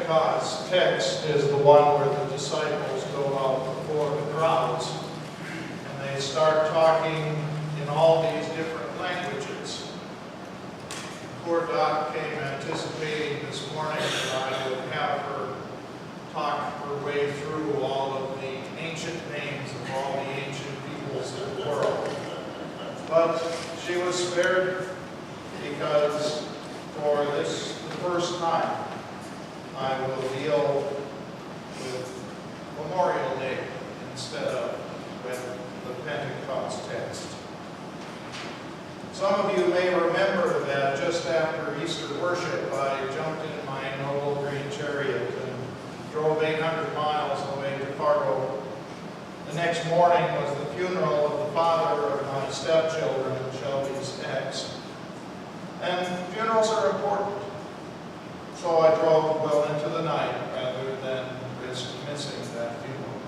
Pentecost text is the one where the disciples go out before the crowds and they start talking in all these different languages. Poor Dot came anticipating this morning that I would have her talk her way through all of the ancient names of all the ancient peoples of the world. But she was spared because for this, the first time, I will deal with Memorial Day instead of with the Pentecost text. Some of you may remember that just after Easter worship, I jumped in my noble green chariot and drove 800 miles away to Fargo. The next morning was the funeral of the father of my stepchildren, Shelby's ex. And funerals are important. So I drove well into the night rather than risk missing that funeral.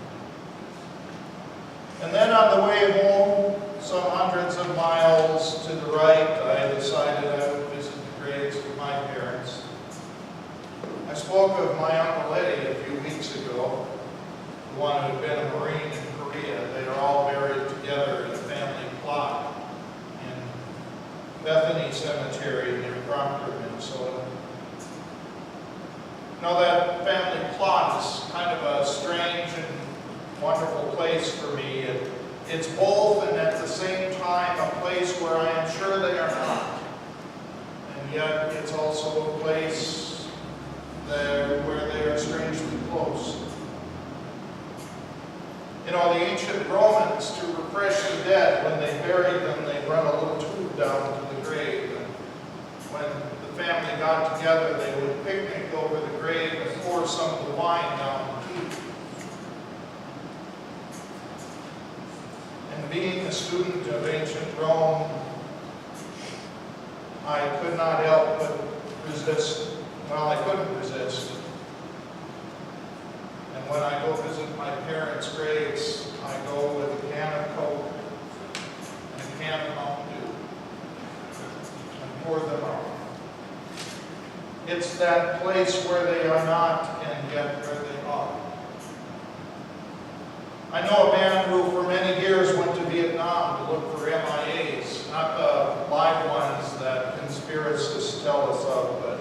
And then on the way home, some hundreds of miles to the right, I decided I would visit the graves of my parents. I spoke of my Uncle Eddie a few weeks ago, the one who had been a Marine in Korea. They are all buried together in a family plot in Bethany Cemetery near Proctor, Minnesota. You know, that family plot is kind of a strange and wonderful place for me. It's both and at the same time a place where I am sure they are not. And yet it's also a place where they are strangely close. You know, the ancient Romans, to refresh the dead, when they buried them, they run a little tube down to the grave. And when the family got together, they would picnic over the grave and pour some of the wine down the tube. And being a student of ancient Rome, I could not help but resist. Well, I couldn't resist. And when I go visit my parents' graves, I go with a can of Coke and a can of Mountain Dew and pour them out. It's that place where they are not and yet where they are. I know a man who for many years went to Vietnam to look for MIAs, not the live ones that conspiracists tell us of, but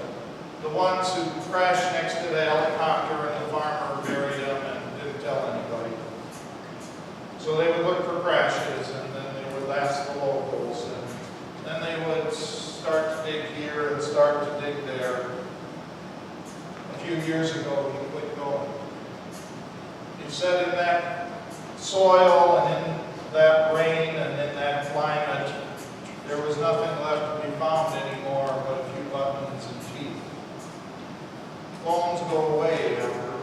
the ones who crashed next to the helicopter and the farmer buried them and didn't tell anybody. So they would look for crashes, and then they would ask the locals, and then they would start to dig here and start to dig there. A few years ago, he quit going. He said in that soil and in that rain and in that climate, there was nothing left to be found anymore but a few buttons and teeth. Bones go away after a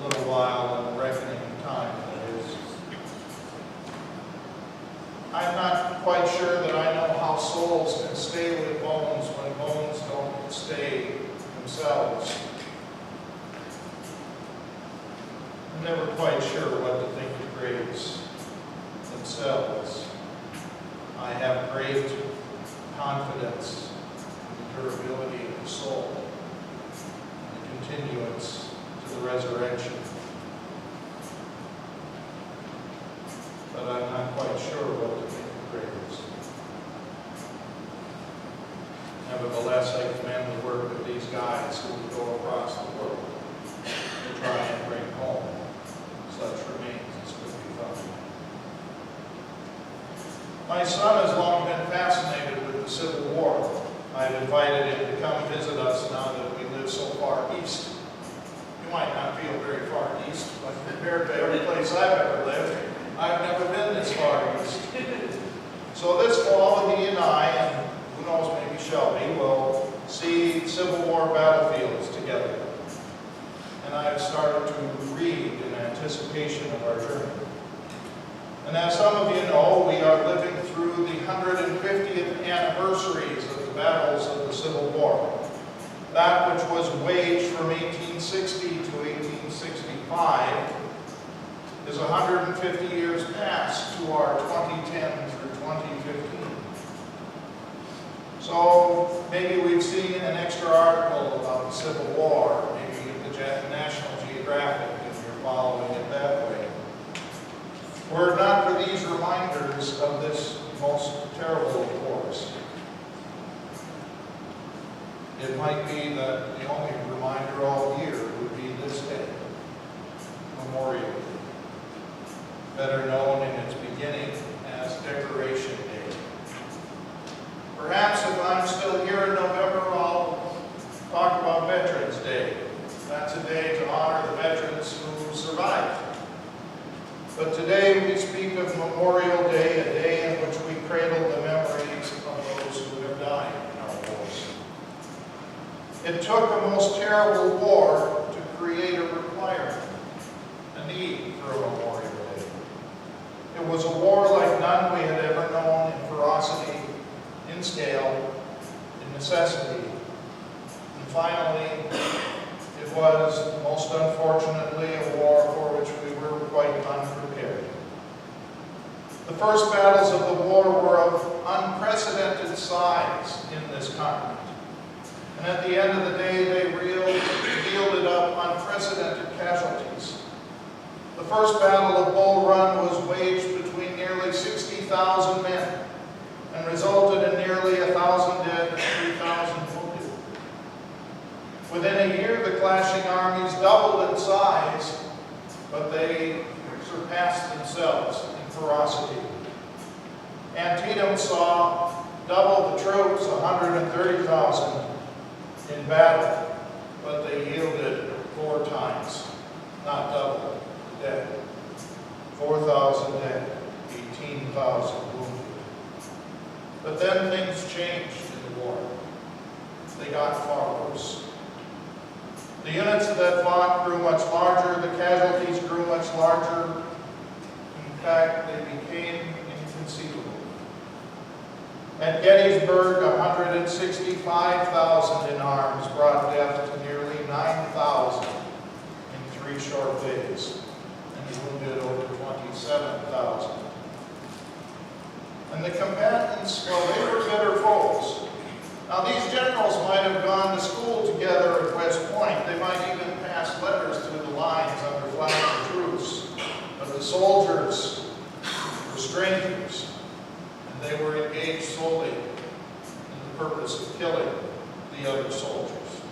little while, and reckoning time, that is. I'm not quite sure that I know how souls can stay with bones when bones don't stay themselves. I'm never quite sure what to think of graves themselves. I have great confidence in the durability of the soul, the continuance to the resurrection. But I'm not quite sure what to think of graves. Nevertheless, I commend the work of these guys who go across the world to try and bring home such remains as could be found. My son has long been fascinated with the Civil War. I've invited him to come visit us now that we live so far east. You might not feel very far east, but compared to every place I've ever lived, I've never been this far east. So this fall, he and I, and who knows, maybe Shelby, will see Civil War battlefields together. And I have started to read in anticipation of our journey. And as some of you know, we are living through the 150th anniversaries of the battles of the Civil War. That which was waged from 1860 to 1865 is 150 years past to our 2010 through 2015. So maybe we've seen an extra article about the Civil War. Maybe you get the National Geographic if you're following it that way. Were it not for these reminders of this most terrible of wars, it might be that the only reminder all year would be this day, Memorial Day, better known in its beginning as Decoration Day. Perhaps if I'm still here in November, I'll talk about Veterans Day. That's a day to honor the veterans who survived. But today we speak of Memorial Day, a day in which we cradle the memories of those who have died in our wars. It took a most terrible war to create a requirement, a need for a Memorial Day. It was a war like none we had ever known in ferocity, in scale, in necessity. And finally, it was, most unfortunately, a war for which we were quite unprepared. The first battles of the war were of unprecedented size in this continent. And at the end of the day, they yielded up unprecedented casualties. The first battle of Bull Run was waged between nearly 60,000 men and resulted in nearly 1,000 dead and 3,000 wounded. Within a year, the clashing armies doubled in size, but they surpassed themselves in ferocity. Antietam saw double the troops, 130,000, in battle, but they yielded 4 times, not double, the dead. 4,000 dead, 18,000 wounded. But then things changed in the war. They got far worse. The units that fought grew much larger, the casualties grew much larger. In fact, they became inconceivable. At Gettysburg, 165,000 in arms brought death to nearly 9,000 in 3 short days, and wounded over 27,000. And the combatants, well, they were bitter foes. Now, these generals might have gone to school together at West Point. They might even pass letters through the lines under flag of truce. But the soldiers were strangers, and they were engaged solely in the purpose of killing the other soldiers.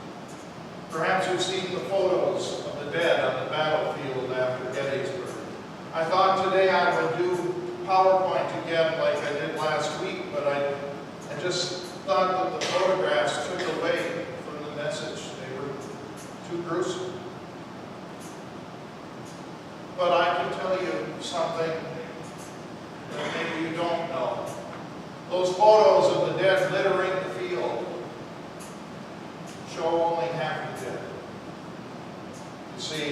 Perhaps you've seen the photos of the dead on the battlefield after Gettysburg. I thought today I would do PowerPoint again like I did last week, but I just thought that the photographs took away from the message. They were too gruesome. But I can tell you something that maybe you don't know. Those photos of the dead littering the field show only half the dead. You see,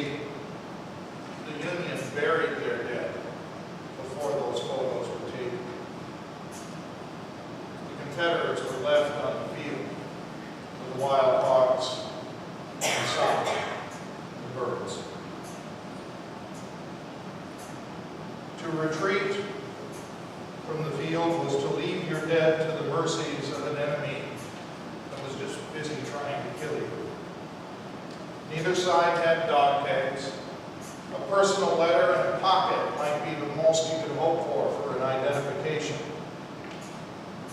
the Union buried their dead before those photos were taken. The Confederates were left on the field with the wild hogs and the birds. To retreat from the field was to leave your dead to the mercies of an enemy that was just busy trying to kill you. Neither side had dog tags. A personal letter in a pocket might be the most you could hope for an identification.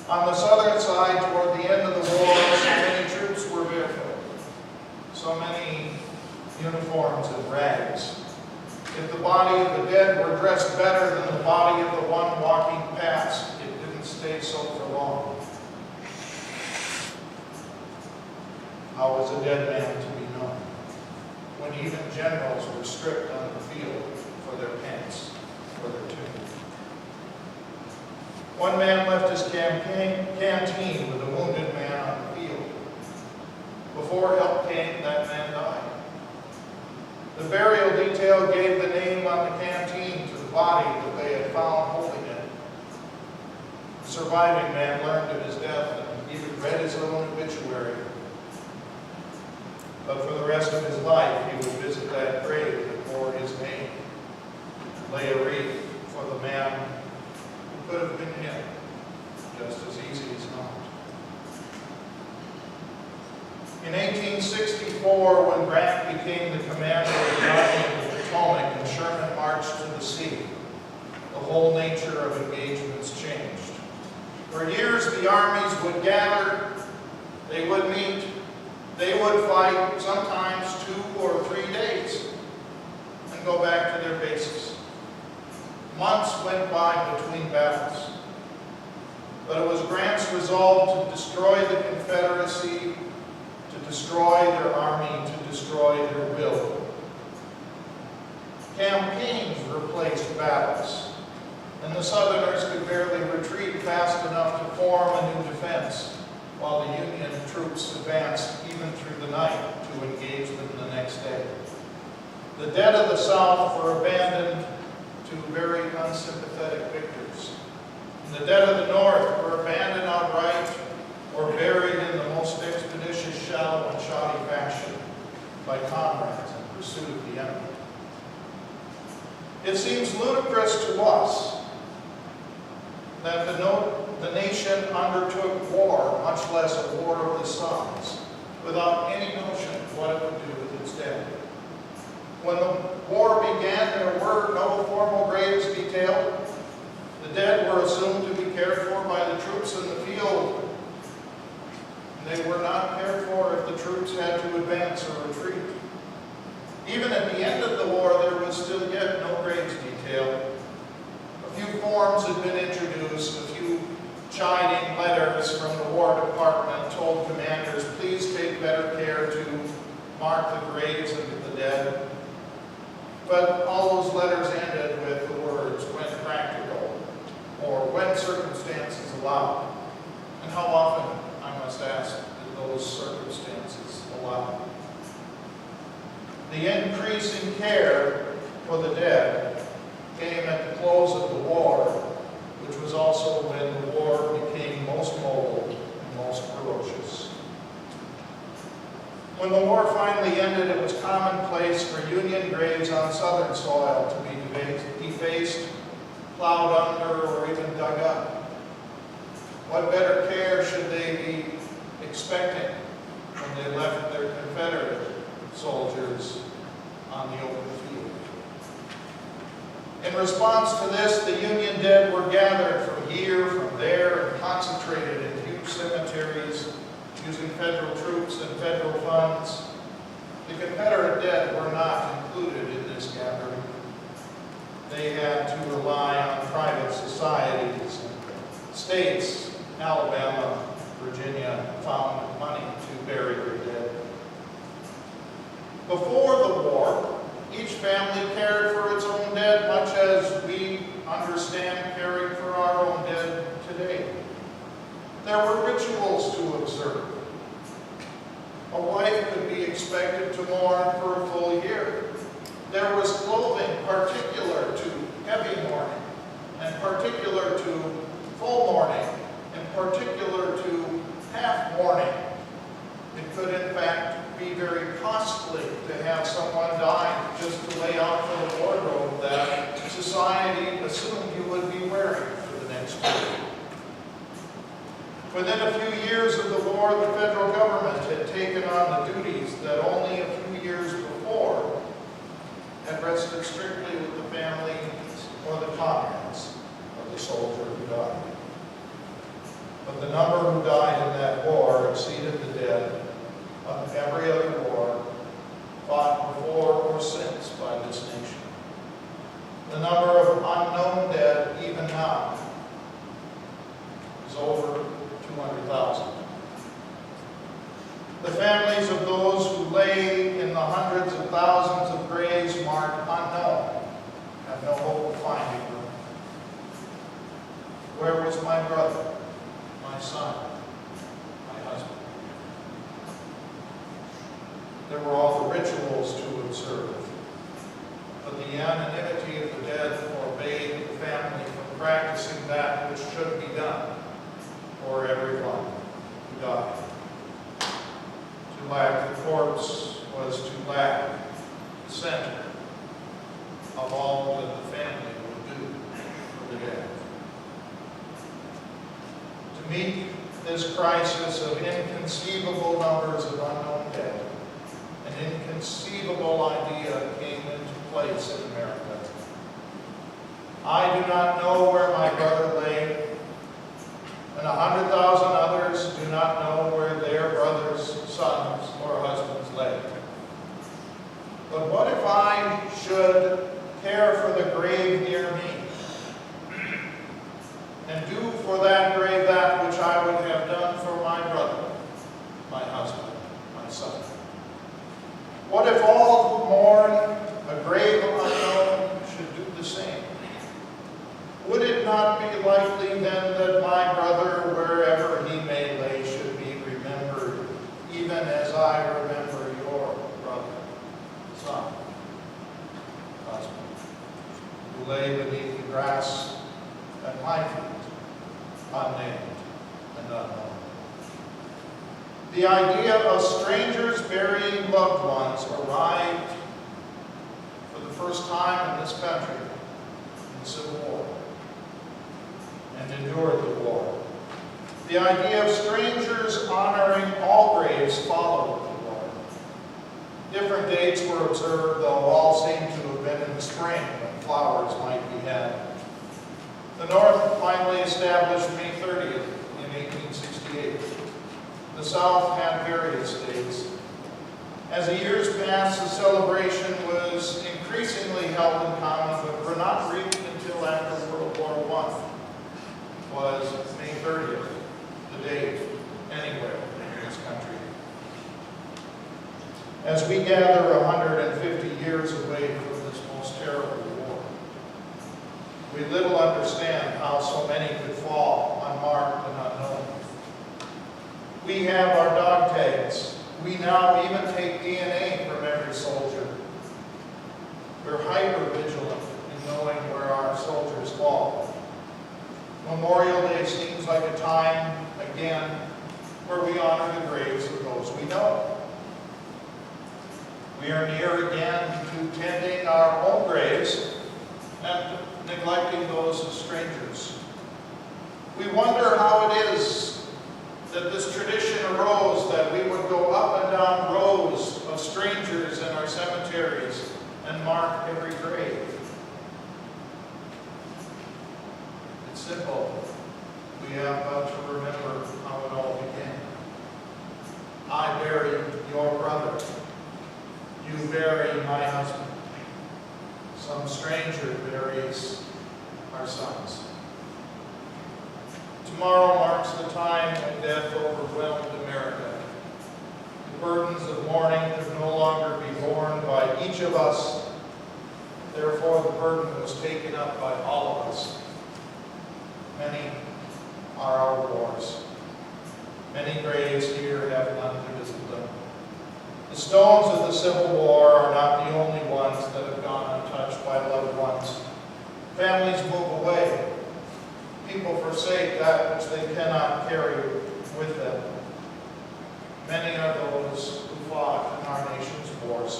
On the southern side, toward the end of the war, so many troops were barefoot. So many uniforms and rags. If the body of the dead were dressed better than the body of the one walking past, it didn't stay so for long. How was a dead man to be known when even generals were stripped on the field for their pants, for their tunic? One man left his canteen with a wounded man on the field. Before help came, that man died. The burial detail gave the name on the canteen to the body that they had found holding it. The surviving man learned of his death and even read his own obituary. But for the rest of his life, he would visit that grave that bore his name and lay a wreath for the man who could have been him, just as easy as not. In 1864, when Grant became the commander of the Army of the Potomac and Sherman marched to the sea, the whole nature of engagements changed. For years, the armies would gather, they would meet, they would fight sometimes 2 or 3 days and go back to their bases. Months went by between battles, but it was Grant's resolve to destroy the Confederacy, to destroy their army, to destroy their will. Campaigns replaced battles, and the Southerners could barely retreat fast enough to form a new defense, while the Union troops advanced even through the night to engage them the next day. The dead of the South were abandoned to very unsympathetic victors. And the dead of the North were abandoned outright or buried in the most expeditious, shallow, and shoddy fashion by comrades in pursuit of the enemy. It seems ludicrous to us that the nation undertook war, much less a war of this size, without any notion of what it would do with its dead. When the war began, there were no formal graves detailed. The dead were assumed to be cared for by the troops in the field. And they were not cared for if the troops had to advance or retreat. Even at the end of the war, there was still yet no graves detailed. A few forms had been introduced, a few chiding letters from the War Department told commanders, please take better care to mark the graves of the dead. But all those letters ended with the words, when practical, or when circumstances allow. And how often, I must ask, did those circumstances allow? The increase in care for the dead came at the close of the war, which was also when the war became most mobile and most ferocious. When the war finally ended, it was commonplace for Union graves on Southern soil to be defaced, plowed under, or even dug up. What better care should they be expecting when they left their Confederate soldiers on the open field? In response to this, the Union dead were gathered from here, from there, and concentrated in huge cemeteries using federal troops and federal funds. The Confederate dead were not included in this gathering. They had to rely on private societies and states. Alabama, Virginia found money to bury their dead. Before the war, each family cared for its own dead, much as we understand caring for our own dead today. There were rituals to observe. A wife could be expected to mourn for a full year. There was clothing particular to heavy mourning, and particular to full mourning, and particular to half mourning. It could, in fact, be very costly to have someone die just to lay out for the wardrobe that society assumed you would be wearing for the next year. Within a few years of the war, the federal government had taken on the duties that only a few years before had rested strictly with the families or the comrades of the soldier who died. But the number who died in that war exceeded the dead of every other war fought before or since by this nation. The number of unknown dead, even now, is over 200,000. The families of those who lay in the hundreds of thousands of graves marked unknown have no hope of finding them. Where was my brother, my son, my husband? There were all the rituals to observe, but the anonymity of the dead forbade the family from practicing that which should be done for everyone who died. To lack the corpse was to lack the center of all that the family would do for the dead. To meet this crisis of inconceivable numbers of unknown I do not know where my brother lay, and 100,000 others do not know where their brothers, sons, or husbands lay. But what if I should care for the grave near me, and do for that grave that which I would have done for my brother, my husband, my son? What if all who mourn a grave unknown should do the same? Would it not be likely then that my brother, wherever he may lay, should be remembered, even as I remember your brother, son, husband, who lay beneath the grass at my feet, unnamed and unknown? The idea of strangers burying loved ones arrived for the first time in this country in the Civil War, and endured the war. The idea of strangers honoring all graves followed the war. Different dates were observed, though all seem to have been in the spring when flowers might be had. The North finally established May 30th in 1868. The South had various dates. As the years passed, the celebration was increasingly held in common, but were not reached until after World War I. Was May 30th, the date anywhere in this country. As we gather 150 years away from this most terrible war, we little understand how so many could fall unmarked and unknown. We have our dog tags. We now even take DNA from every soldier. We're hyper-vigilant in knowing where our soldiers fall. Memorial Day seems like a time, again, where we honor the graves of those we know. We are near again to tending our own graves and neglecting those of strangers. We wonder how it is that this tradition arose, that we would go up and down rows of strangers in our cemeteries and mark every grave. It's simple. We have but to remember how it all began. I buried your brother. You bury my husband. Some stranger buries our sons. Tomorrow marks the time when death overwhelmed America. The burdens of mourning could no longer be borne by each of us. Therefore, the burden was taken up by all of us. Many are our wars. Many graves here have none to visit them. The stones of the Civil War are not the only ones that have gone untouched by loved ones. Families move away. People forsake that which they cannot carry with them. Many are those who fought in our nation's wars.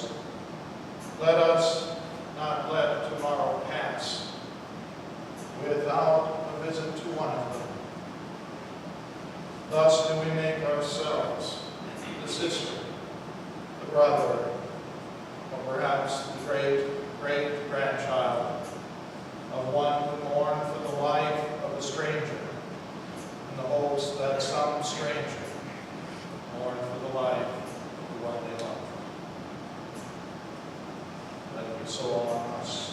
Let us not let tomorrow pass without a visit to one of them. Thus do we make ourselves the sister, the brother, or perhaps the great-great-grandchild of one who mourned for the life of a stranger, in the hopes that some stranger mourned for the life of the one they loved. Let it be so on us.